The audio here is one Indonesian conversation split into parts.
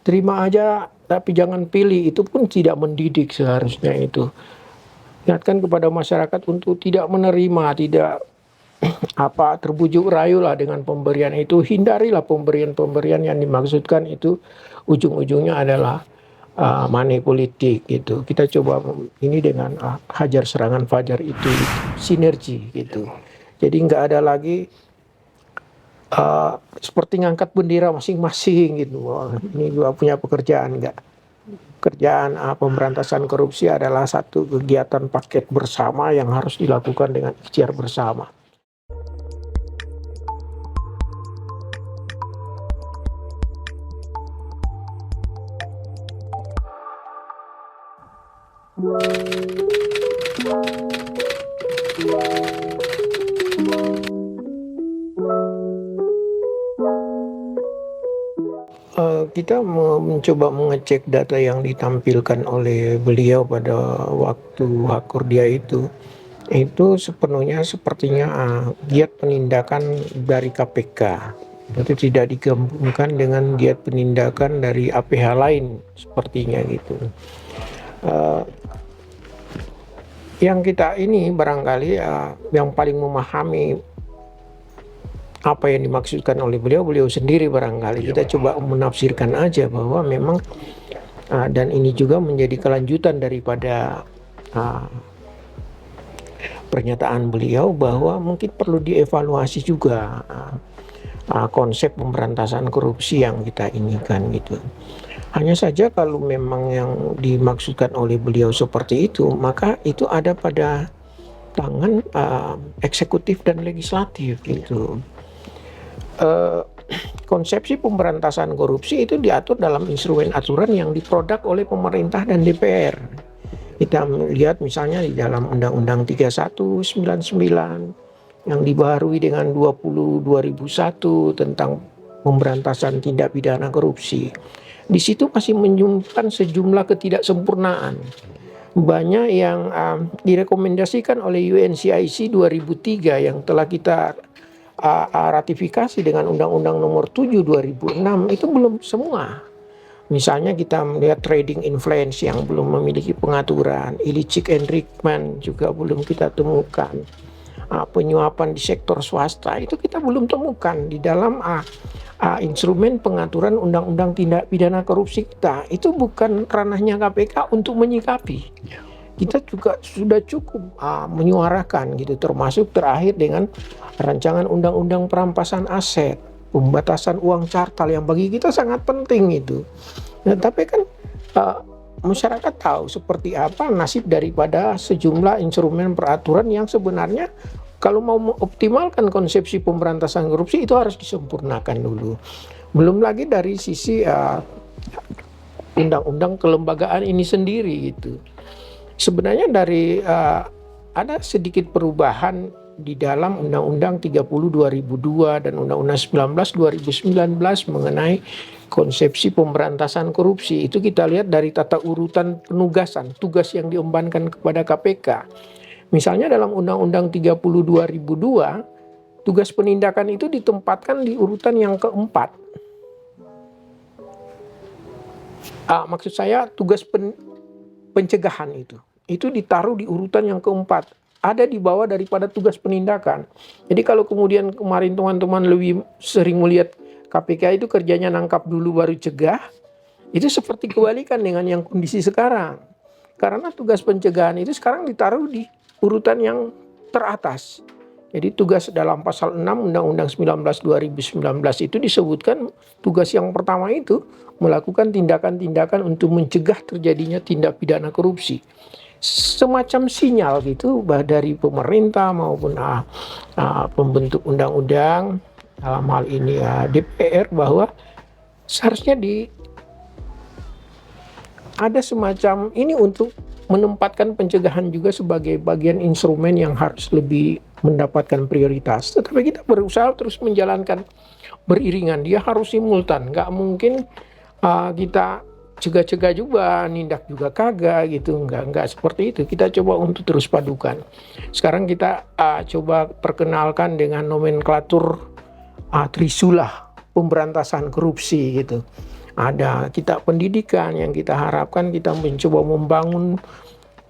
terima aja tapi jangan pilih, itu pun tidak mendidik seharusnya itu. Ingatkan kepada masyarakat untuk tidak menerima, tidak terbujuk rayulah dengan pemberian itu, hindarilah pemberian-pemberian yang dimaksudkan itu ujung-ujungnya adalah money politik gitu. Kita coba ini dengan hajar serangan fajar itu sinergi gitu. Jadi nggak ada lagi seperti ngangkat bendera masing-masing gitu. Wah, ini juga punya pekerjaan nggak? Kerjaan pemberantasan korupsi adalah satu kegiatan paket bersama yang harus dilakukan dengan ikhtiar bersama. Kita mencoba mengecek data yang ditampilkan oleh beliau pada waktu Hakurdia itu sepenuhnya sepertinya giat penindakan dari KPK. Itu tidak digabungkan dengan giat penindakan dari APH lain sepertinya gitu. Yang kita ini barangkali yang paling memahami apa yang dimaksudkan oleh beliau sendiri barangkali. Kita coba menafsirkan aja bahwa memang dan ini juga menjadi kelanjutan daripada pernyataan beliau bahwa mungkin perlu dievaluasi juga konsep pemberantasan korupsi yang kita inikan gitu. Hanya saja kalau memang yang dimaksudkan oleh beliau seperti itu, maka itu ada pada tangan eksekutif dan legislatif gitu. Konsepsi pemberantasan korupsi itu diatur dalam instrumen aturan yang diproduk oleh pemerintah dan DPR. Kita melihat misalnya di dalam Undang-Undang 3199 yang dibaharui dengan 20/2001 tentang pemberantasan tindak pidana korupsi. Di situ masih menyimpan sejumlah ketidaksempurnaan. Banyak yang direkomendasikan oleh UNCIC 2003 yang telah kita ratifikasi dengan Undang-Undang Nomor 7 2006 itu belum semua. Misalnya kita melihat trading influence yang belum memiliki pengaturan, illicit enrichment juga belum kita temukan, penyuapan di sektor swasta itu kita belum temukan di dalam instrumen pengaturan undang-undang tindak pidana korupsi kita. Itu bukan ranahnya KPK untuk menyikapi. Kita juga sudah cukup menyuarakan gitu, termasuk terakhir dengan rancangan undang-undang perampasan aset, pembatasan uang cartal yang bagi kita sangat penting itu. Nah, tapi kan masyarakat tahu seperti apa nasib daripada sejumlah instrumen peraturan yang sebenarnya kalau mau mengoptimalkan konsepsi pemberantasan korupsi itu harus disempurnakan dulu. Belum lagi dari sisi undang-undang kelembagaan ini sendiri gitu. Sebenarnya dari ada sedikit perubahan di dalam Undang-Undang 30 2002 dan Undang-Undang 19 2019 mengenai konsepsi pemberantasan korupsi. Itu kita lihat dari tata urutan penugasan, tugas yang diembankan kepada KPK. Misalnya dalam Undang-Undang 30 2002, tugas penindakan itu ditempatkan di urutan yang keempat. Maksud saya tugas pencegahan itu ditaruh di urutan yang keempat, ada di bawah daripada tugas penindakan. Jadi kalau kemudian kemarin teman-teman lebih sering melihat KPK itu kerjanya nangkap dulu baru cegah, itu seperti kebalikan dengan yang kondisi sekarang. Karena tugas pencegahan itu sekarang ditaruh di urutan yang teratas. Jadi tugas dalam pasal 6 Undang-Undang 19 2019 itu disebutkan tugas yang pertama itu melakukan tindakan-tindakan untuk mencegah terjadinya tindak pidana korupsi. Semacam sinyal gitu dari pemerintah maupun pembentuk undang-undang dalam hal ini DPR bahwa seharusnya ada semacam ini untuk menempatkan pencegahan juga sebagai bagian instrumen yang harus lebih mendapatkan prioritas. Tetapi kita berusaha terus menjalankan beriringan, dia harus simultan, nggak mungkin kita cegah-cegah juga, nindak juga kagak gitu, nggak seperti itu. Kita coba untuk terus padukan. Sekarang kita coba perkenalkan dengan nomenklatur Trisula pemberantasan korupsi gitu. ada kita pendidikan yang kita harapkan kita mencoba membangun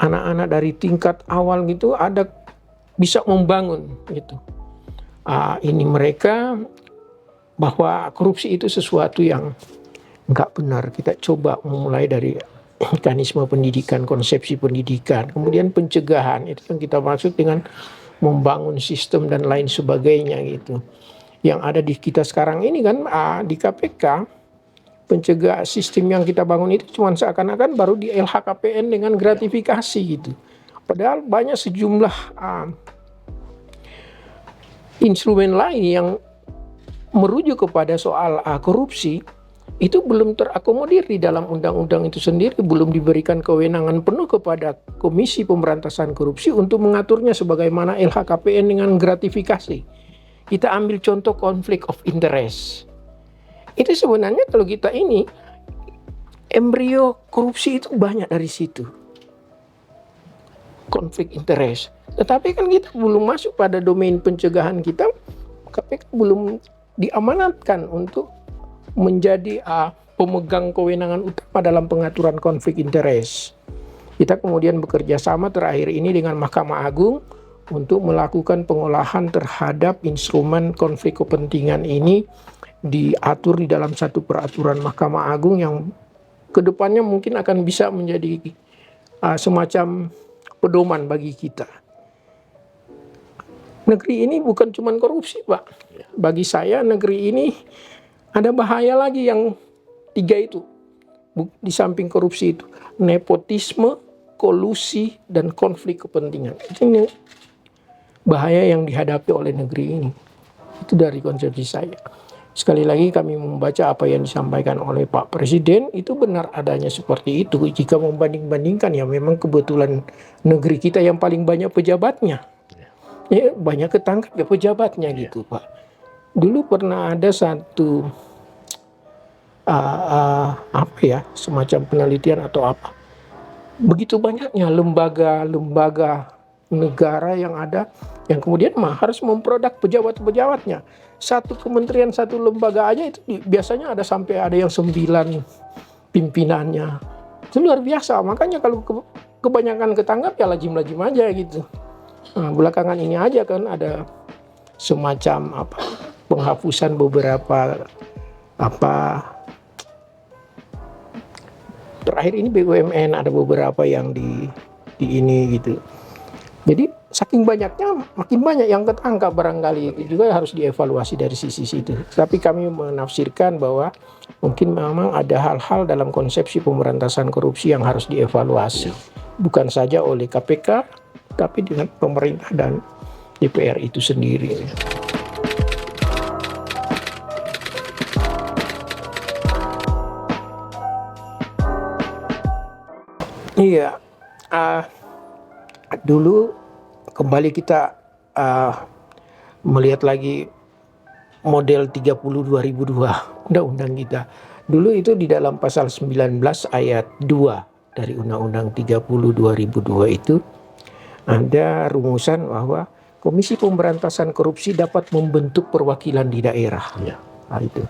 anak-anak dari tingkat awal gitu, ada bisa membangun gitu. Ini mereka bahwa korupsi itu sesuatu yang nggak benar. Kita coba memulai dari mekanisme pendidikan, konsepsi pendidikan, kemudian pencegahan, itu yang kita maksud dengan membangun sistem dan lain sebagainya gitu. Yang ada di kita sekarang ini kan di KPK, pencegah sistem yang kita bangun itu cuma seakan-akan baru di LHKPN dengan gratifikasi gitu. Padahal banyak sejumlah instrumen lain yang merujuk kepada soal korupsi itu belum terakomodir di dalam undang-undang itu sendiri, belum diberikan kewenangan penuh kepada Komisi Pemberantasan Korupsi untuk mengaturnya sebagaimana LHKPN dengan gratifikasi. Kita ambil contoh konflik of interest. Itu sebenarnya kalau kita ini, embrio korupsi itu banyak dari situ. Konflik interest. Tetapi kan kita belum masuk pada domain pencegahan kita, KPK belum diamanatkan untuk menjadi pemegang kewenangan utama dalam pengaturan konflik interest. Kita kemudian bekerja sama terakhir ini dengan Mahkamah Agung untuk melakukan pengolahan terhadap instrumen konflik kepentingan ini, diatur di dalam satu peraturan Mahkamah Agung yang kedepannya mungkin akan bisa menjadi semacam pedoman bagi kita. Negeri ini bukan cuma korupsi, Pak. Bagi saya negeri ini ada bahaya lagi yang 3 itu. Di samping korupsi itu, nepotisme, kolusi, dan konflik kepentingan. Ini bahaya yang dihadapi oleh negeri ini. Itu dari konsepsi saya. Sekali lagi kami membaca apa yang disampaikan oleh Pak Presiden, itu benar adanya seperti itu. Jika membanding-bandingkan, ya memang kebetulan negeri kita yang paling banyak pejabatnya. Ya, banyak ketangkap ya pejabatnya gitu, Pak. Dulu pernah ada satu semacam penelitian atau apa. Begitu banyaknya lembaga-lembaga negara yang ada, yang kemudian harus memproduk pejabat-pejabatnya. Satu kementerian, satu lembaga aja itu biasanya ada sampai ada yang 9 pimpinannya. Itu luar biasa. Makanya kalau kebanyakan ketangkap ya lajim-lajim aja gitu. Nah, belakangan ini aja kan ada semacam penghapusan beberapa terakhir ini BUMN ada beberapa yang di ini gitu. Jadi saking banyaknya makin banyak yang ketangkap barangkali, itu juga harus dievaluasi dari sisi situ. Tapi kami menafsirkan bahwa mungkin memang ada hal-hal dalam konsepsi pemberantasan korupsi yang harus dievaluasi. Bukan saja oleh KPK, tapi dengan pemerintah dan DPR itu sendiri. Iya, dulu kembali kita melihat lagi model 30/2002 undang-undang kita. Dulu itu di dalam pasal 19 ayat 2 dari Undang-Undang 30/2002 itu ada rumusan bahwa Komisi Pemberantasan Korupsi dapat membentuk perwakilan di daerah. Ya. Nah, itu.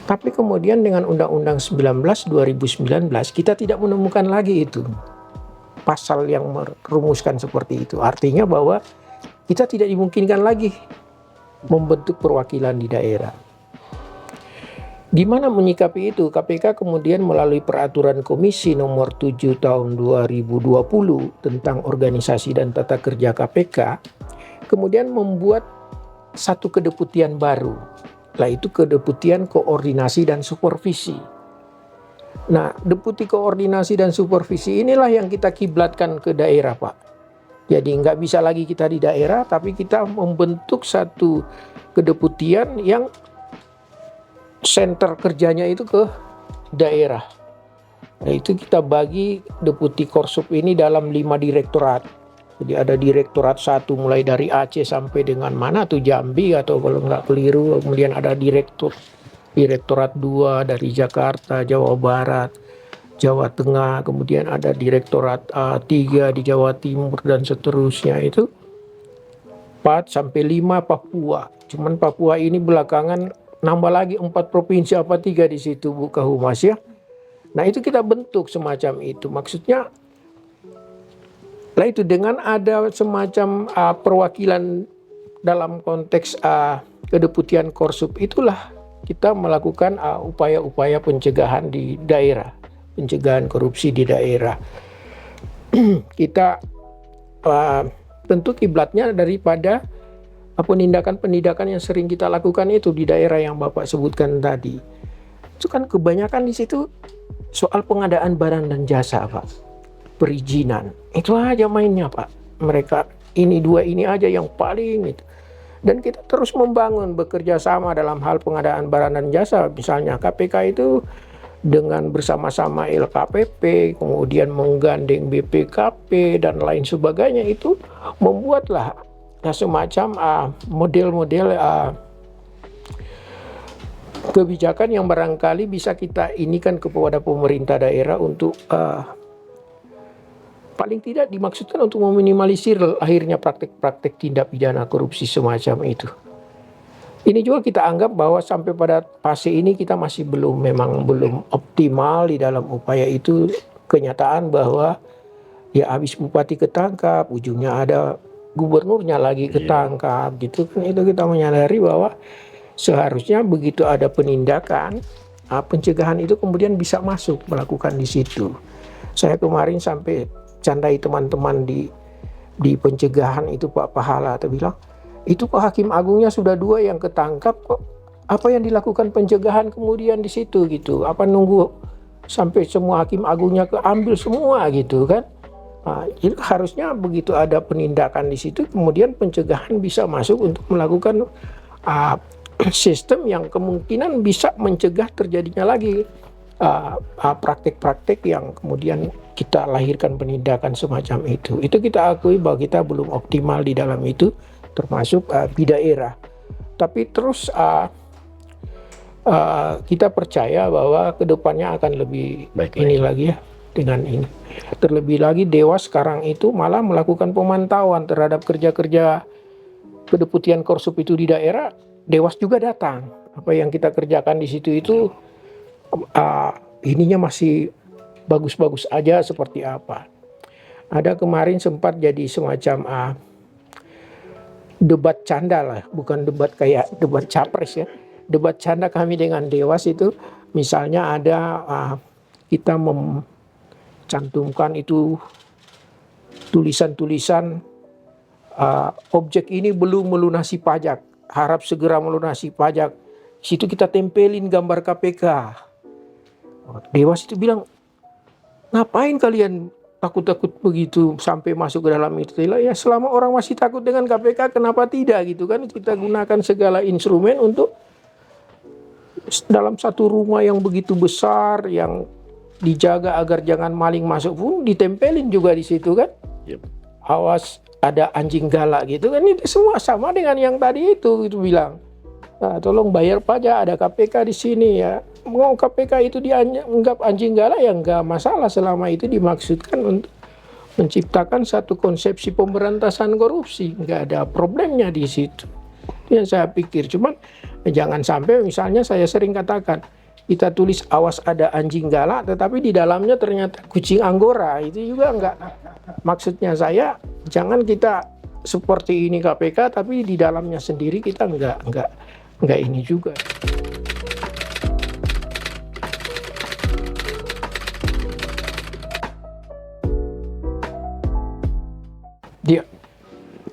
Tapi kemudian dengan Undang-Undang 19/2019 kita tidak menemukan lagi itu pasal yang merumuskan seperti itu. Artinya bahwa kita tidak dimungkinkan lagi membentuk perwakilan di daerah. Di mana menyikapi itu, KPK kemudian melalui peraturan Komisi nomor 7 tahun 2020 tentang organisasi dan tata kerja KPK, kemudian membuat satu kedeputian baru, yaitu kedeputian koordinasi dan supervisi. Nah, deputi koordinasi dan supervisi inilah yang kita kiblatkan ke daerah, Pak. Jadi nggak bisa lagi kita di daerah, tapi kita membentuk satu kedeputian yang center kerjanya itu ke daerah. Nah, itu kita bagi deputi korsup ini dalam 5 direktorat. Jadi ada direktorat 1 mulai dari Aceh sampai dengan mana tuh Jambi atau kalau nggak keliru. Kemudian ada direktorat 2 dari Jakarta, Jawa Barat, Jawa Tengah. Kemudian ada direktorat 3 di Jawa Timur dan seterusnya. Itu 4 sampai 5 Papua. Cuman Papua ini belakangan nambah lagi 4 provinsi apa 3 di situ buka humas ya. Nah itu kita bentuk semacam itu. Maksudnya lah itu dengan ada semacam perwakilan dalam konteks kedeputian Korsup, itulah kita melakukan upaya-upaya pencegahan di daerah, pencegahan korupsi di daerah. Kita tentu kiblatnya daripada penindakan-penindakan yang sering kita lakukan itu di daerah yang Bapak sebutkan tadi. Itu kan kebanyakan di situ soal pengadaan barang dan jasa, Pak. Perizinan. Itu aja mainnya, Pak. Mereka ini dua ini aja yang paling itu. Dan kita terus membangun bekerja sama dalam hal pengadaan barang dan jasa. Misalnya KPK itu dengan bersama-sama LKPP, kemudian menggandeng BPKP dan lain sebagainya, itu membuatlah semacam model-model kebijakan yang barangkali bisa kita inikan kepada pemerintah daerah untuk paling tidak dimaksudkan untuk meminimalisir akhirnya praktek-praktek tindak pidana korupsi semacam itu. Ini juga kita anggap bahwa sampai pada fase ini kita masih memang belum optimal di dalam upaya itu. Kenyataan bahwa ya habis bupati ketangkap, ujungnya ada gubernurnya lagi ketangkap gitu kan. Itu kita menyadari bahwa seharusnya begitu ada penindakan, pencegahan itu kemudian bisa masuk melakukan di situ. Saya kemarin sampai candai teman-teman di pencegahan itu Pak Pahala, atau bilang itu Pak Hakim Agungnya sudah 2 yang ketangkap kok, apa yang dilakukan pencegahan kemudian di situ gitu, apa nunggu sampai semua Hakim Agungnya keambil semua gitu kan. Jadi harusnya begitu ada penindakan di situ kemudian pencegahan bisa masuk untuk melakukan sistem yang kemungkinan bisa mencegah terjadinya lagi praktek-praktek yang kemudian kita lahirkan penindakan semacam itu. Itu kita akui bahwa kita belum optimal di dalam itu, termasuk di daerah. Tapi terus kita percaya bahwa kedepannya akan lebih baik ini lagi ya dengan ini. Terlebih lagi Dewas sekarang itu malah melakukan pemantauan terhadap kerja-kerja kedeputian Korsup itu di daerah. Dewas juga datang. Apa yang kita kerjakan di situ itu ininya masih bagus-bagus aja seperti apa. Ada kemarin sempat jadi semacam debat canda lah, bukan debat kayak debat capres ya. Debat canda kami dengan Dewas itu, misalnya ada kita mencantumkan itu tulisan-tulisan objek ini belum melunasi pajak, harap segera melunasi pajak. Situ kita tempelin gambar KPK. Dewas itu bilang, ngapain kalian takut-takut begitu sampai masuk ke dalam itu? Ya selama orang masih takut dengan KPK, kenapa tidak gitu kan? Kita gunakan segala instrumen untuk dalam satu rumah yang begitu besar, yang dijaga agar jangan maling masuk pun ditempelin juga di situ kan? Awas ada anjing galak gitu kan? Itu semua sama dengan yang tadi itu bilang. Nah, tolong bayar pajak, ada KPK di sini ya. Mau KPK itu dianggap anjing galak ya enggak masalah selama itu dimaksudkan untuk menciptakan satu konsepsi pemberantasan korupsi, enggak ada problemnya di situ. Itu yang saya pikir. Cuman jangan sampai misalnya saya sering katakan kita tulis awas ada anjing galak tetapi di dalamnya ternyata kucing anggora, itu juga enggak. Maksudnya saya jangan kita seperti ini KPK tapi di dalamnya sendiri kita enggak ini juga.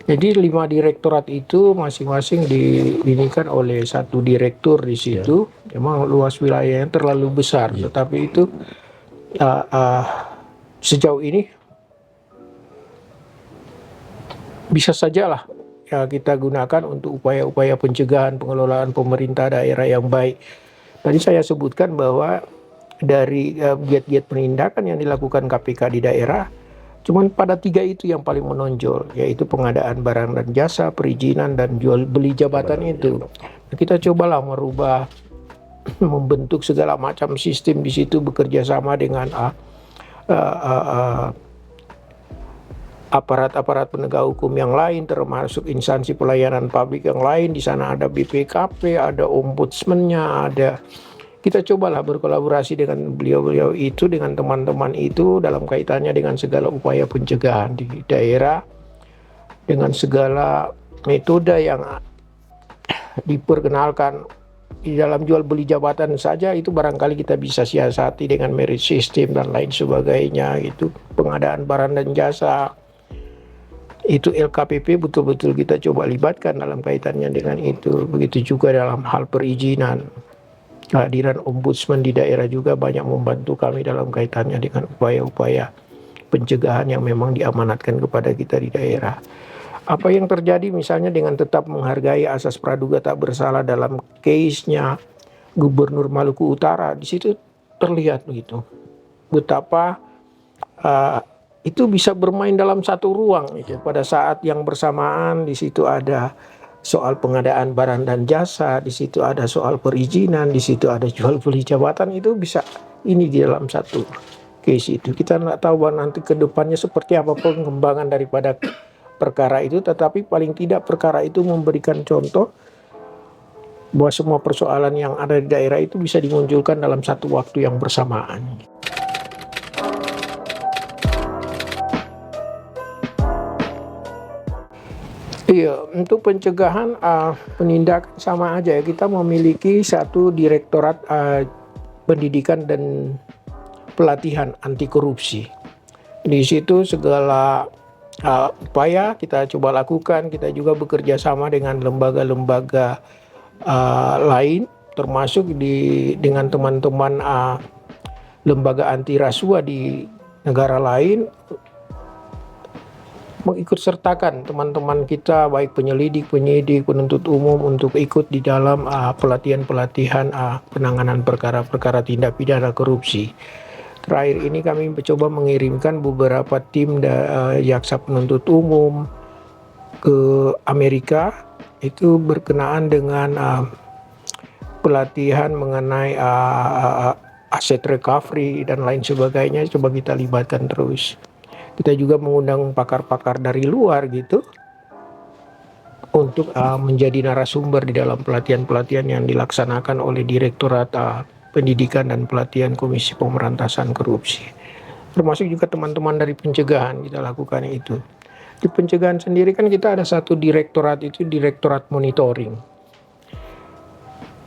Jadi 5 direktorat itu masing-masing diinikan oleh satu direktur di situ. Memang luas wilayahnya terlalu besar, tetapi itu sejauh ini bisa sajalah ya kita gunakan untuk upaya-upaya pencegahan pengelolaan pemerintah daerah yang baik. Tadi saya sebutkan bahwa dari giat-giat penindakan yang dilakukan KPK di daerah, cuman pada 3 itu yang paling menonjol, yaitu pengadaan barang dan jasa, perizinan, dan jual beli jabatan itu. Nah, kita cobalah merubah, membentuk segala macam sistem di situ bekerja sama dengan aparat-aparat penegak hukum yang lain, termasuk instansi pelayanan publik yang lain. Di sana ada BPKP, ada ombudsman-nya, ada. Kita cobalah berkolaborasi dengan beliau-beliau itu, dengan teman-teman itu dalam kaitannya dengan segala upaya pencegahan di daerah, dengan segala metode yang diperkenalkan. Di dalam jual beli jabatan saja itu barangkali kita bisa siasati dengan merit system dan lain sebagainya, itu pengadaan barang dan jasa. Itu LKPP betul-betul kita coba libatkan dalam kaitannya dengan itu. Begitu juga dalam hal perizinan. Kehadiran ombudsman di daerah juga banyak membantu kami dalam kaitannya dengan upaya-upaya pencegahan yang memang diamanatkan kepada kita di daerah. Apa yang terjadi misalnya dengan tetap menghargai asas praduga tak bersalah dalam case-nya Gubernur Maluku Utara, di situ terlihat begitu betapa itu bisa bermain dalam satu ruang gitu. Pada saat yang bersamaan di situ ada soal pengadaan barang dan jasa, di situ ada soal perizinan, di situ ada jual beli jabatan, itu bisa ini di dalam satu case itu. Kita nggak tahu nanti ke depannya seperti apa pengembangan daripada perkara itu, tetapi paling tidak perkara itu memberikan contoh bahwa semua persoalan yang ada di daerah itu bisa dimunculkan dalam satu waktu yang bersamaan. Iya, untuk pencegahan penindakan sama aja ya. Kita memiliki satu direktorat pendidikan dan pelatihan anti korupsi. Di situ segala upaya kita coba lakukan. Kita juga bekerja sama dengan lembaga-lembaga lain, termasuk dengan teman-teman lembaga anti rasuah di negara lain, mengikut sertakan teman-teman kita baik penyelidik, penyidik, penuntut umum untuk ikut di dalam pelatihan-pelatihan penanganan perkara-perkara tindak pidana korupsi. Terakhir ini kami mencoba mengirimkan beberapa tim jaksa penuntut umum ke Amerika, itu berkenaan dengan pelatihan mengenai aset recovery dan lain sebagainya. Coba kita libatkan terus. Kita juga mengundang pakar-pakar dari luar gitu untuk menjadi narasumber di dalam pelatihan-pelatihan yang dilaksanakan oleh Direktorat Pendidikan dan Pelatihan Komisi Pemberantasan Korupsi. Termasuk juga teman-teman dari pencegahan kita lakukan itu. Di pencegahan sendiri kan kita ada satu direktorat, itu Direktorat Monitoring.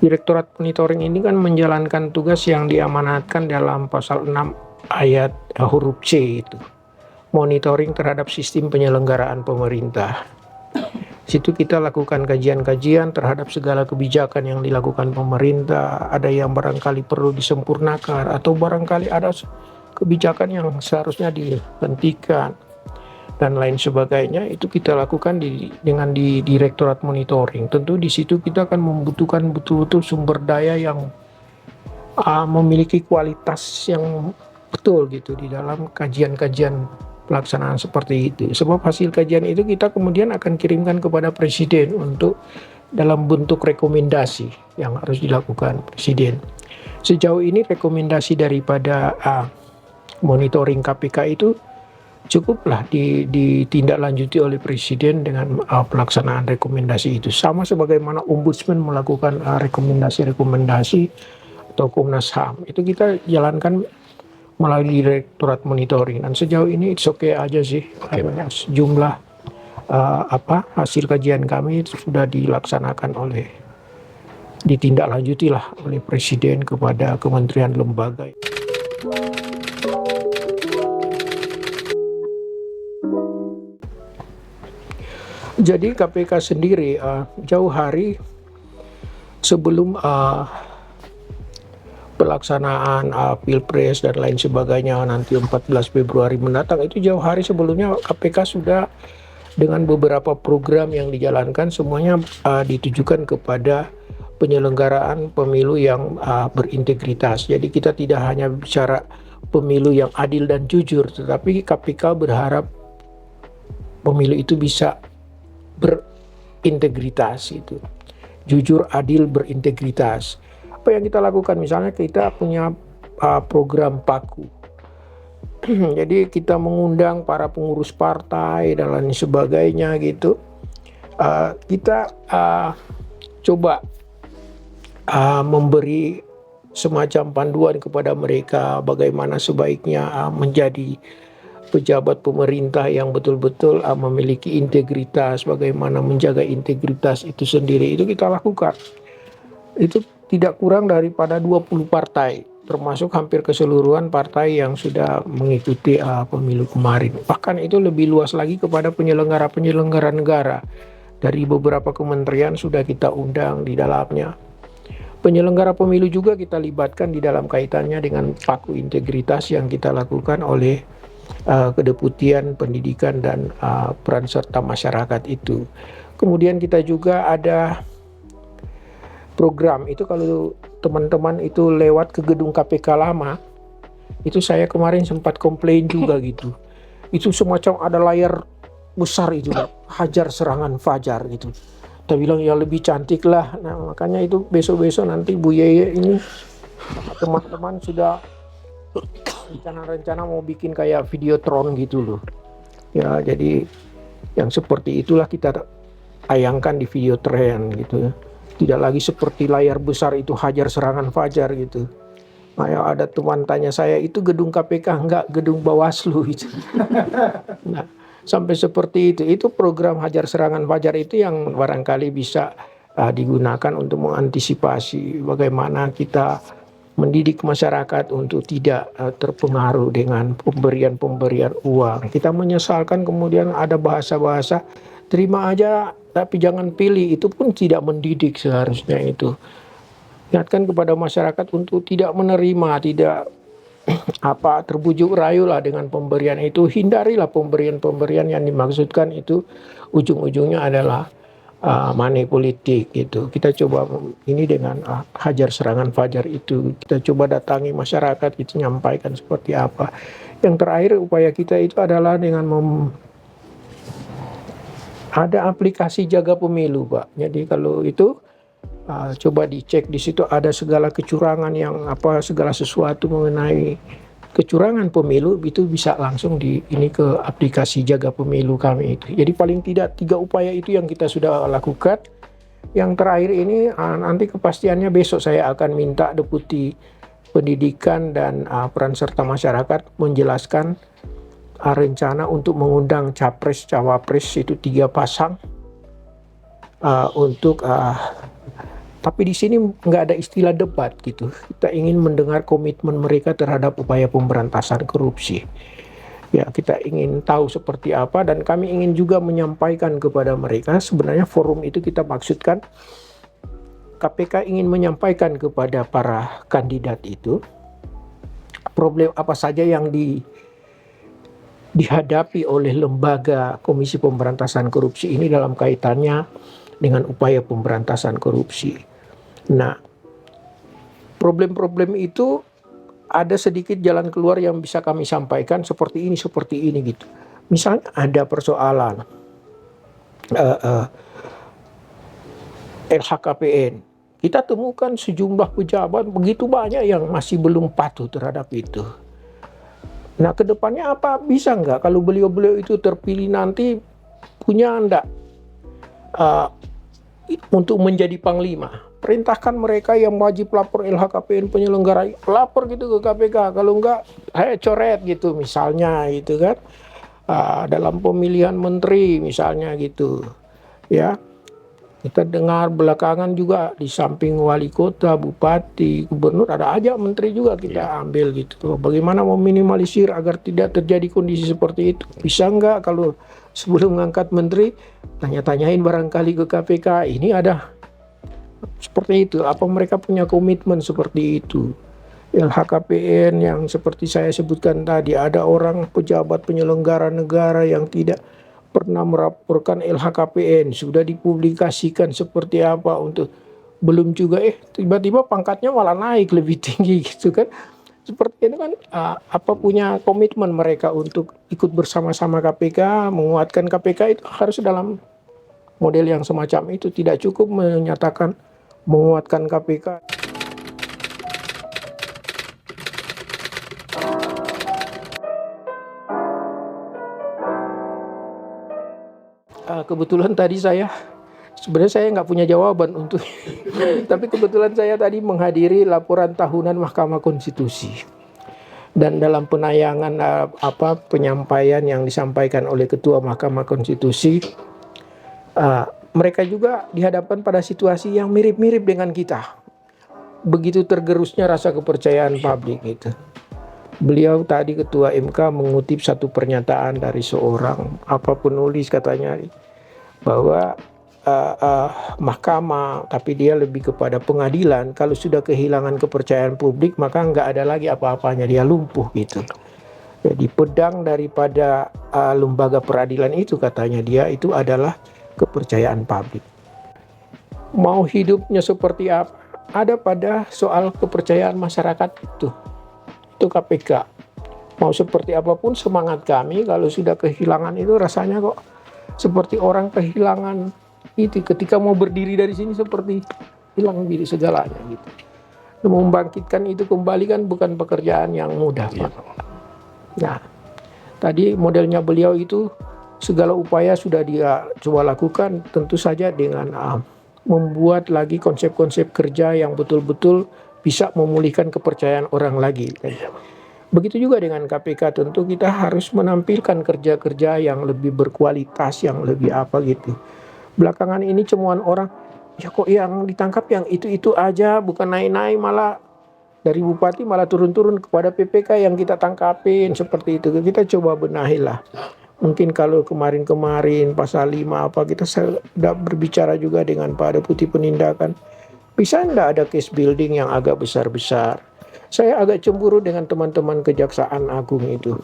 Direktorat Monitoring ini kan menjalankan tugas yang diamanatkan dalam pasal 6 ayat huruf C itu. Monitoring terhadap sistem penyelenggaraan pemerintah. Situ kita lakukan kajian-kajian terhadap segala kebijakan yang dilakukan pemerintah, ada yang barangkali perlu disempurnakan atau barangkali ada kebijakan yang seharusnya dihentikan dan lain sebagainya. Itu kita lakukan dengan di Direktorat Monitoring. Tentu di situ kita akan membutuhkan betul-betul sumber daya yang memiliki kualitas yang betul gitu di dalam kajian-kajian pelaksanaan seperti itu. Sebab hasil kajian itu kita kemudian akan kirimkan kepada Presiden untuk dalam bentuk rekomendasi yang harus dilakukan Presiden. Sejauh ini rekomendasi daripada monitoring KPK itu cukuplah ditindaklanjuti oleh Presiden dengan pelaksanaan rekomendasi itu. Sama sebagaimana Ombudsman melakukan rekomendasi-rekomendasi atau Komnas HAM. Itu kita jalankan melalui Direktorat Monitoring, dan sejauh ini it's okay aja sih. Jumlah hasil kajian kami itu sudah dilaksanakan ditindaklanjutilah oleh Presiden kepada kementerian lembaga. Jadi KPK sendiri jauh hari sebelum pelaksanaan Pilpres dan lain sebagainya nanti 14 Februari mendatang, itu jauh hari sebelumnya KPK sudah dengan beberapa program yang dijalankan, semuanya ditujukan kepada penyelenggaraan pemilu yang berintegritas. Jadi kita tidak hanya bicara pemilu yang adil dan jujur, tetapi KPK berharap pemilu itu bisa berintegritas, itu jujur, adil, berintegritas. Apa yang kita lakukan? Misalnya kita punya program PAKU. Jadi kita mengundang para pengurus partai dan lain sebagainya gitu. Kita coba memberi semacam panduan kepada mereka bagaimana sebaiknya menjadi pejabat pemerintah yang betul-betul memiliki integritas, bagaimana menjaga integritas itu sendiri. Itu kita lakukan. Itu tidak kurang daripada 20 partai, termasuk hampir keseluruhan partai yang sudah mengikuti pemilu kemarin. Bahkan itu lebih luas lagi kepada penyelenggara-penyelenggara negara. Dari beberapa kementerian sudah kita undang di dalamnya. Penyelenggara pemilu juga kita libatkan di dalam kaitannya dengan paku integritas yang kita lakukan oleh Kedeputian Pendidikan dan Peran Serta Masyarakat itu. Kemudian kita juga ada program itu, kalau teman-teman itu lewat ke gedung KPK lama, itu saya kemarin sempat komplain juga gitu. Itu semacam ada layar besar itu, hajar serangan fajar gitu. Kita bilang ya lebih cantik lah. Nah makanya itu besok-besok nanti Bu Yeye ini teman-teman sudah rencana-rencana mau bikin kayak videotron gitu loh. Ya jadi yang seperti itulah kita tayangkan di videotron gitu ya. Tidak lagi seperti layar besar itu hajar serangan fajar gitu. Nah, ya ada teman tanya saya, itu gedung KPK enggak, gedung Bawaslu itu. Nah, sampai seperti itu. Itu program hajar serangan fajar itu yang barangkali bisa digunakan untuk mengantisipasi bagaimana kita mendidik masyarakat untuk tidak terpengaruh dengan pemberian-pemberian uang. Kita menyesalkan kemudian ada bahasa-bahasa terima aja tapi jangan pilih, itu pun tidak mendidik seharusnya itu. Ingatkan kepada masyarakat untuk tidak menerima, tidak terbujuk rayu lah dengan pemberian itu. Hindarilah pemberian-pemberian yang dimaksudkan itu ujung-ujungnya adalah money politik gitu. Kita coba ini dengan hajar serangan fajar itu, kita coba datangi masyarakat, itu nyampaikan seperti apa. Yang terakhir upaya kita itu adalah dengan ada aplikasi jaga pemilu, Pak. Jadi kalau itu coba dicek, di situ ada segala kecurangan yang segala sesuatu mengenai kecurangan pemilu itu bisa langsung ini ke aplikasi jaga pemilu kami itu. Jadi paling tidak 3 upaya itu yang kita sudah lakukan. Yang terakhir ini nanti kepastiannya besok saya akan minta Deputi Pendidikan dan Peran Serta Masyarakat menjelaskan rencana untuk mengundang capres cawapres itu 3 pasang untuk tapi di sini nggak ada istilah debat gitu. Kita ingin mendengar komitmen mereka terhadap upaya pemberantasan korupsi. Ya, kita ingin tahu seperti apa, dan kami ingin juga menyampaikan kepada mereka, sebenarnya forum itu kita maksudkan KPK ingin menyampaikan kepada para kandidat itu problem apa saja yang dihadapi oleh lembaga Komisi Pemberantasan Korupsi ini dalam kaitannya dengan upaya pemberantasan korupsi. Nah, problem-problem itu ada sedikit jalan keluar yang bisa kami sampaikan seperti ini gitu. Misalnya ada persoalan LHKPN. Kita temukan sejumlah pejabat begitu banyak yang masih belum patuh terhadap itu. Nah, kedepannya apa? Bisa nggak kalau beliau-beliau itu terpilih nanti punya enggak untuk menjadi panglima? Perintahkan mereka yang wajib lapor LHKPN penyelenggara, lapor gitu ke KPK. Kalau enggak, coret gitu misalnya gitu kan. Dalam pemilihan menteri misalnya gitu. Ya. Kita dengar belakangan juga di samping wali kota, bupati, gubernur, ada aja menteri juga kita ambil gitu. Bagaimana meminimalisir agar tidak terjadi kondisi seperti itu? Bisa nggak kalau sebelum mengangkat menteri, tanya-tanyain barangkali ke KPK, ini ada seperti itu, apa mereka punya komitmen seperti itu. LHKPN yang seperti saya sebutkan tadi, ada orang pejabat penyelenggara negara yang tidak pernah melaporkan LHKPN, sudah dipublikasikan seperti apa untuk belum juga tiba-tiba pangkatnya malah naik lebih tinggi gitu kan. Seperti itu kan apa punya komitmen mereka untuk ikut bersama-sama KPK, menguatkan KPK. Itu harus dalam model yang semacam itu, tidak cukup menyatakan menguatkan KPK. kebetulan tadi sebenarnya saya nggak punya jawaban untuk tapi kebetulan saya tadi menghadiri laporan tahunan Mahkamah Konstitusi, dan dalam penayangan penyampaian yang disampaikan oleh Ketua Mahkamah Konstitusi, mereka juga dihadapkan pada situasi yang mirip-mirip dengan kita. Begitu tergerusnya rasa kepercayaan publik gitu. Beliau tadi Ketua MK mengutip satu pernyataan dari seorang penulis, katanya bahwa mahkamah, tapi dia lebih kepada pengadilan, kalau sudah kehilangan kepercayaan publik maka nggak ada lagi apa-apanya, dia lumpuh gitu. Jadi pedang daripada lembaga peradilan itu, katanya dia, itu adalah kepercayaan publik. Mau hidupnya seperti apa, ada pada soal kepercayaan masyarakat itu KPK. Mau seperti apapun semangat kami, kalau sudah kehilangan itu rasanya kok seperti orang kehilangan itu, ketika mau berdiri dari sini seperti hilang diri segalanya gitu. Membangkitkan itu kembali kan bukan pekerjaan yang mudah, Pak. Nah, tadi modelnya beliau itu segala upaya sudah dia coba lakukan, tentu saja dengan membuat lagi konsep-konsep kerja yang betul-betul bisa memulihkan kepercayaan orang lagi. Begitu juga dengan KPK, tentu kita harus menampilkan kerja-kerja yang lebih berkualitas, yang lebih gitu. Belakangan ini cemuan orang, ya kok yang ditangkap yang itu-itu aja, bukan naik-naik, malah dari bupati malah turun-turun kepada PPK yang kita tangkapin, seperti itu. Kita coba benahilah. Mungkin kalau kemarin-kemarin pasal 5 kita sudah berbicara juga dengan Pak Deputi Penindakan, bisa enggak ada case building yang agak besar-besar. Saya agak cemburu dengan teman-teman Kejaksaan Agung itu.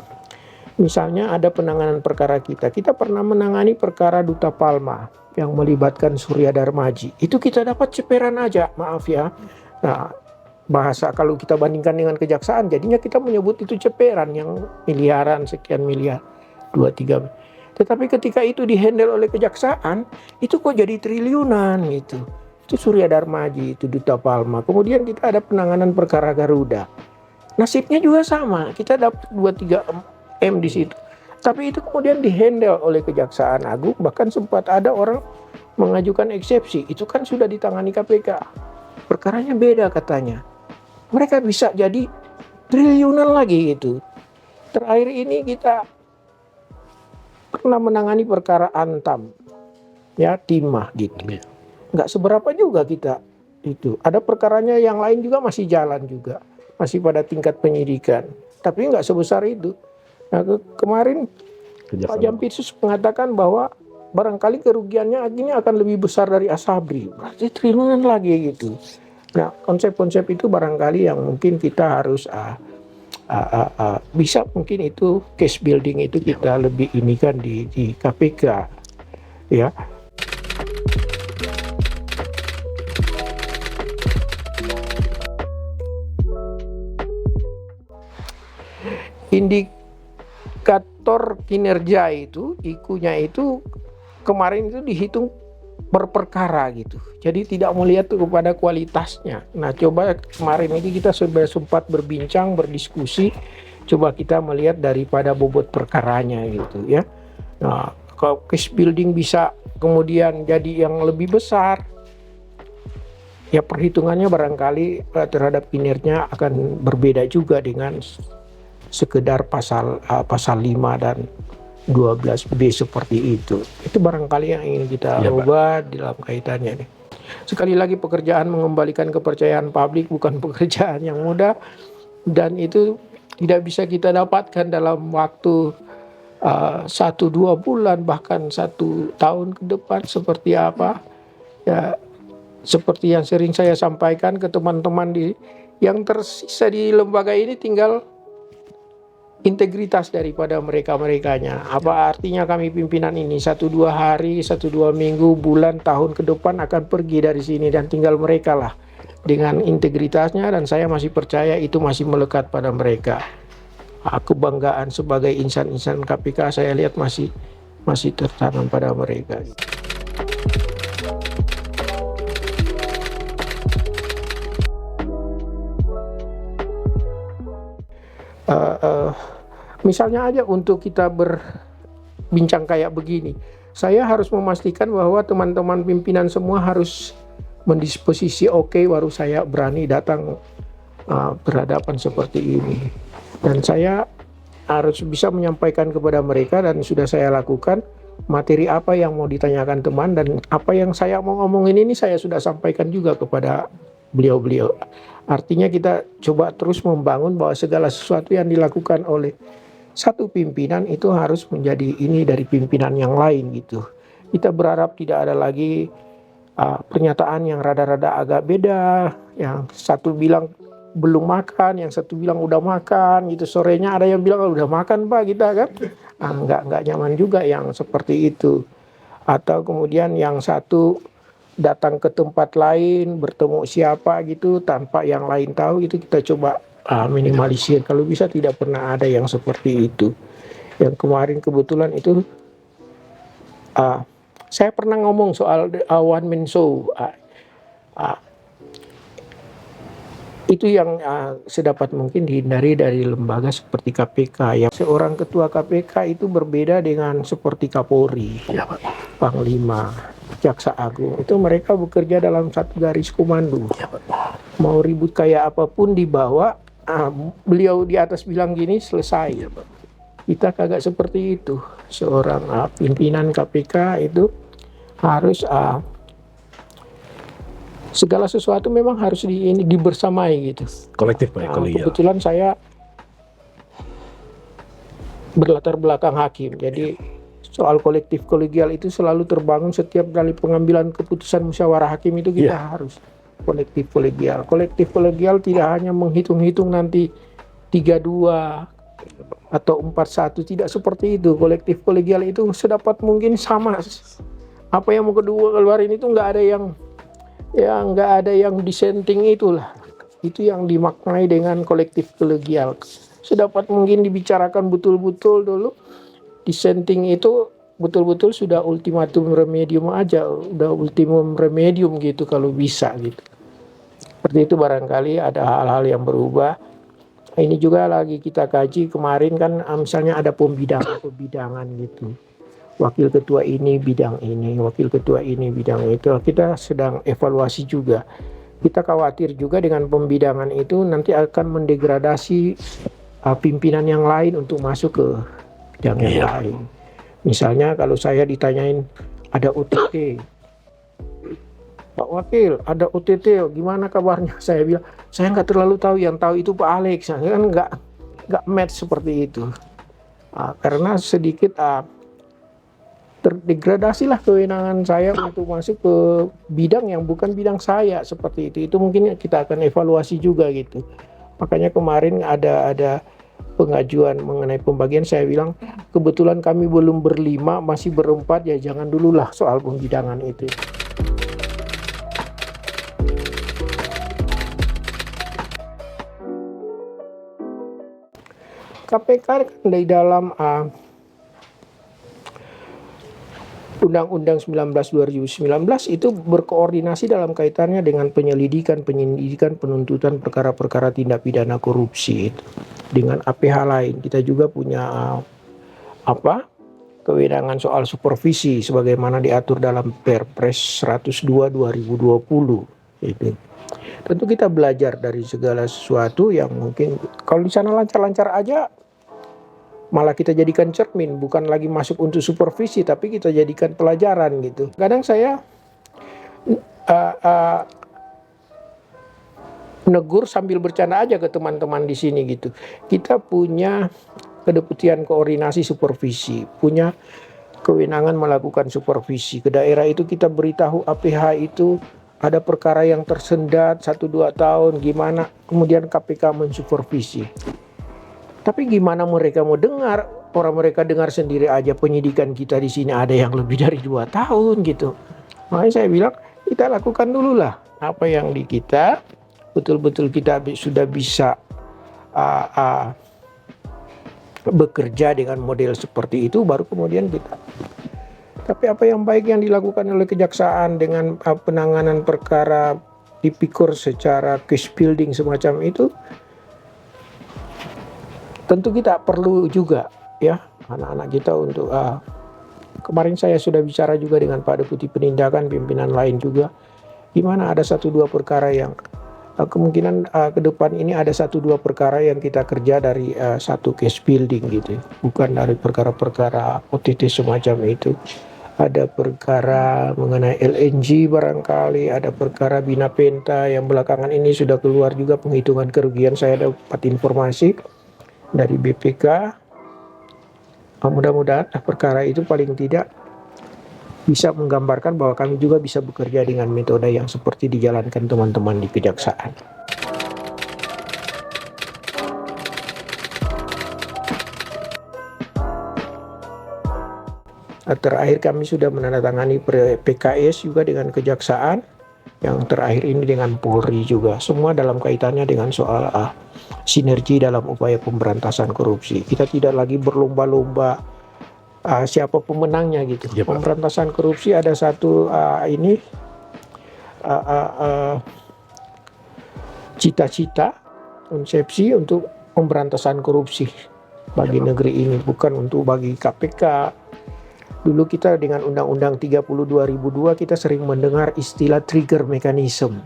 Misalnya ada penanganan perkara kita pernah menangani perkara Duta Palma yang melibatkan Surya Darmaji. Itu kita dapat ceperan aja, maaf ya. Nah, bahasa kalau kita bandingkan dengan kejaksaan, jadinya kita menyebut itu ceperan yang miliaran, sekian miliar, 2-3. Tetapi ketika itu dihandle oleh kejaksaan, itu kok jadi triliunan gitu. Itu Surya Darmaji, itu Duta Palma. Kemudian kita ada penanganan perkara Garuda. Nasibnya juga sama, kita dapat 2-3 M di situ. Tapi itu kemudian dihandle oleh Kejaksaan Agung, bahkan sempat ada orang mengajukan eksepsi. Itu kan sudah ditangani KPK. Perkaranya beda katanya. Mereka bisa jadi triliunan lagi gitu. Terakhir ini kita pernah menangani perkara Antam, ya, timah gitu. Nggak seberapa juga kita itu. Ada perkaranya yang lain juga masih jalan juga, masih pada tingkat penyidikan, tapi nggak sebesar itu. Nah, kemarin Pak Jampitsus mengatakan bahwa barangkali kerugiannya akhirnya akan lebih besar dari Asabri, berarti triliunan lagi gitu. Nah, konsep-konsep itu barangkali yang mungkin kita harus bisa, mungkin itu case building itu kita lebih ini kan di KPK, ya. Indikator kinerja itu, IQ-nya itu kemarin itu dihitung per perkara gitu. Jadi tidak melihat kepada kualitasnya. Nah, coba kemarin ini kita sudah sempat berbincang, berdiskusi, coba kita melihat daripada bobot perkaranya gitu ya. Nah, kalau case building bisa kemudian jadi yang lebih besar, ya perhitungannya barangkali terhadap kinerja akan berbeda juga dengan sekedar pasal 5 dan 12B seperti itu. Itu barangkali yang ingin kita ubah dalam kaitannya nih. Sekali lagi, pekerjaan mengembalikan kepercayaan publik bukan pekerjaan yang mudah, dan itu tidak bisa kita dapatkan dalam waktu 1-2 bulan, bahkan 1 tahun ke depan. Seperti apa ya, seperti yang sering saya sampaikan ke teman-teman yang tersisa di lembaga ini, tinggal integritas daripada mereka-merekanya. Apa artinya kami pimpinan ini 1-2 hari, 1-2 minggu, bulan, tahun ke depan akan pergi dari sini, dan tinggal mereka lah dengan integritasnya, dan saya masih percaya itu masih melekat pada mereka. Kebanggaan sebagai insan-insan KPK saya lihat masih tertanam pada mereka. Misalnya aja untuk kita berbincang kayak begini, saya harus memastikan bahwa teman-teman pimpinan semua harus mendisposisi oke, baru saya berani datang berhadapan seperti ini. Dan saya harus bisa menyampaikan kepada mereka, dan sudah saya lakukan, materi apa yang mau ditanyakan teman, dan apa yang saya mau ngomongin ini saya sudah sampaikan juga kepada beliau-beliau. Artinya kita coba terus membangun bahwa segala sesuatu yang dilakukan oleh satu pimpinan itu harus menjadi ini dari pimpinan yang lain gitu. Kita berharap tidak ada lagi pernyataan yang rada-rada agak beda, yang satu bilang belum makan, yang satu bilang udah makan gitu, sorenya ada yang bilang udah makan Pak kita kan. Nggak nyaman juga yang seperti itu. Atau kemudian yang satu datang ke tempat lain bertemu siapa gitu tanpa yang lain tahu, itu kita coba minimalisir. Kalau bisa tidak pernah ada yang seperti itu. Yang kemarin kebetulan itu saya pernah ngomong soal one man show. Itu yang sedapat mungkin dihindari dari lembaga seperti KPK. Yang seorang ketua KPK itu berbeda dengan seperti Kapolri, Panglima, Jaksa Agung. Itu mereka bekerja dalam satu garis komando. Mau ribut kayak apapun dibawa, beliau di atas bilang gini, selesai. Kita kagak seperti itu. Seorang pimpinan KPK itu harus segala sesuatu memang harus dibersamai gitu. Kolektif Pak, kolegial. Kebetulan saya berlatar belakang hakim, jadi soal kolektif kolegial itu selalu terbangun setiap kali pengambilan keputusan musyawarah hakim itu kita harus kolektif kolegial. Kolektif kolegial tidak hanya menghitung-hitung nanti 3-2 atau 4-1, tidak seperti itu. Kolektif kolegial itu sedapat mungkin sama. Apa yang mau keluarin itu nggak ada yang dissenting itulah. Itu yang dimaknai dengan kolektif kolegial. Sedapat mungkin dibicarakan betul-betul dulu. Dissenting itu betul-betul sudah ultimatum remedium aja, udah ultimum remedium gitu kalau bisa gitu. Seperti itu barangkali ada hal-hal yang berubah. Ini juga lagi kita kaji, kemarin kan misalnya ada pembidangan gitu. Wakil ketua ini bidang ini, wakil ketua ini bidang itu. Kita sedang evaluasi juga. Kita khawatir juga dengan pembidangan itu nanti akan mendegradasi pimpinan yang lain untuk masuk ke bidang yang lain. Misalnya kalau saya ditanyain ada OTT, Pak Wakil ada OTT, gimana kabarnya? Saya bilang saya nggak terlalu tahu, yang tahu itu Pak Alex. Saya kan nggak match seperti itu. Karena sedikit terdegradasilah kewenangan saya untuk masuk ke bidang yang bukan bidang saya seperti itu. Itu mungkin kita akan evaluasi juga gitu. Makanya kemarin ada pengajuan mengenai pembagian, saya bilang kebetulan kami belum berlima, masih berempat, ya jangan dululah soal pembidangan itu. KPK di dalam Undang-Undang 19 2019 itu berkoordinasi dalam kaitannya dengan penyelidikan, penuntutan perkara-perkara tindak pidana korupsi itu. Dengan APH lain kita juga punya kewenangan soal supervisi sebagaimana diatur dalam Perpres 102 2020 itu. Tentu kita belajar dari segala sesuatu yang mungkin kalau di sana lancar-lancar aja, malah kita jadikan cermin, bukan lagi masuk untuk supervisi, tapi kita jadikan pelajaran gitu. Kadang saya negur sambil bercanda aja ke teman-teman di sini gitu. Kita punya kedeputian koordinasi supervisi, punya kewenangan melakukan supervisi. Ke daerah itu kita beritahu APH itu ada perkara yang tersendat 1-2 tahun, gimana kemudian KPK mensupervisi. Tapi gimana mereka mau dengar? Orang mereka dengar sendiri aja penyidikan kita di sini ada yang lebih dari 2 tahun gitu. Makanya saya bilang kita lakukan dulu lah apa yang di kita, betul-betul kita sudah bisa bekerja dengan model seperti itu, baru kemudian kita. Tapi apa yang baik yang dilakukan oleh kejaksaan dengan penanganan perkara tipikor secara case building semacam itu, tentu kita perlu juga ya anak-anak kita untuk kemarin saya sudah bicara juga dengan Pak Deputi Penindakan, pimpinan lain juga, gimana ada 1-2 perkara yang kemungkinan ke depan ini ada 1-2 perkara yang kita kerja dari satu case building gitu, bukan dari perkara-perkara OTT semacam itu. Ada perkara mengenai LNG barangkali, ada perkara Bina Penta yang belakangan ini sudah keluar juga penghitungan kerugian, saya dapat informasi dari BPK. Mudah-mudahan perkara itu paling tidak bisa menggambarkan bahwa kami juga bisa bekerja dengan metode yang seperti dijalankan teman-teman di kejaksaan. Terakhir kami sudah menandatangani PKS juga dengan kejaksaan, yang terakhir ini dengan Polri juga, semua dalam kaitannya dengan soal sinergi dalam upaya pemberantasan korupsi. Kita tidak lagi berlomba-lomba siapa pemenangnya gitu. Ya, pemberantasan korupsi ada satu cita-cita, konsepsi untuk pemberantasan korupsi bagi negeri ini, bukan untuk bagi KPK. Dulu kita dengan Undang-Undang 30 2002 kita sering mendengar istilah trigger mechanism.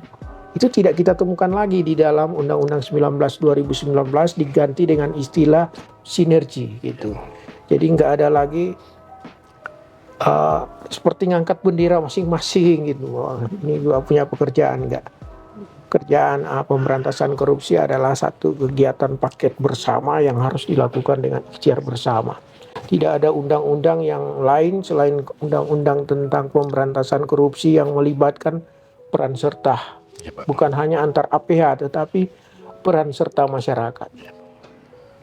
Itu tidak kita temukan lagi di dalam Undang-Undang 19 2019, diganti dengan istilah sinergi gitu. Jadi nggak ada lagi seperti ngangkat bendera masing-masing gitu. Ini juga punya pekerjaan nggak? Kerjaan pemberantasan korupsi adalah satu kegiatan paket bersama yang harus dilakukan dengan ikhtiar bersama. Tidak ada undang-undang yang lain selain undang-undang tentang pemberantasan korupsi yang melibatkan peran serta. Bukan hanya antar APH tetapi peran serta masyarakat.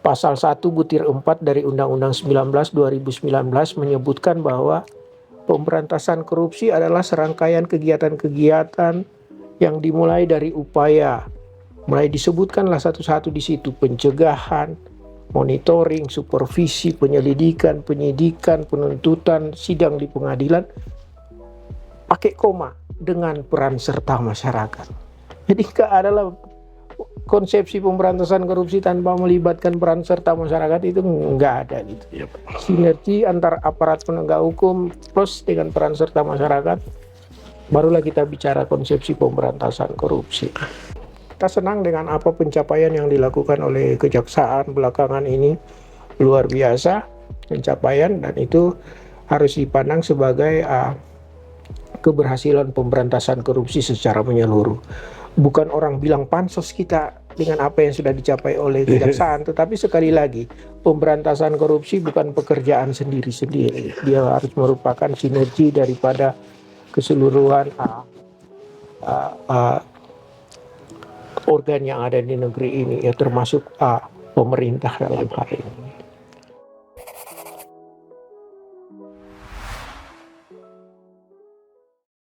Pasal 1 butir 4 dari Undang-Undang 19 2019 menyebutkan bahwa pemberantasan korupsi adalah serangkaian kegiatan-kegiatan yang dimulai dari upaya. Mulai disebutkanlah satu-satu di situ: pencegahan, monitoring, supervisi, penyelidikan, penyidikan, penuntutan, sidang di pengadilan, pakai koma, dengan peran serta masyarakat. Jadi nggak adalah konsepsi pemberantasan korupsi tanpa melibatkan peran serta masyarakat, itu nggak ada gitu. Sinergi antar aparat penegak hukum plus dengan peran serta masyarakat, barulah kita bicara konsepsi pemberantasan korupsi. Kita senang dengan apa pencapaian yang dilakukan oleh kejaksaan belakangan ini, luar biasa pencapaian, dan itu harus dipandang sebagai keberhasilan pemberantasan korupsi secara menyeluruh. Bukan orang bilang pansos kita dengan apa yang sudah dicapai oleh kejaksaan, tetapi sekali lagi pemberantasan korupsi bukan pekerjaan sendiri-sendiri. Dia harus merupakan sinergi daripada keseluruhan organ yang ada di negeri ini, ya termasuk pemerintah dalam hal ini.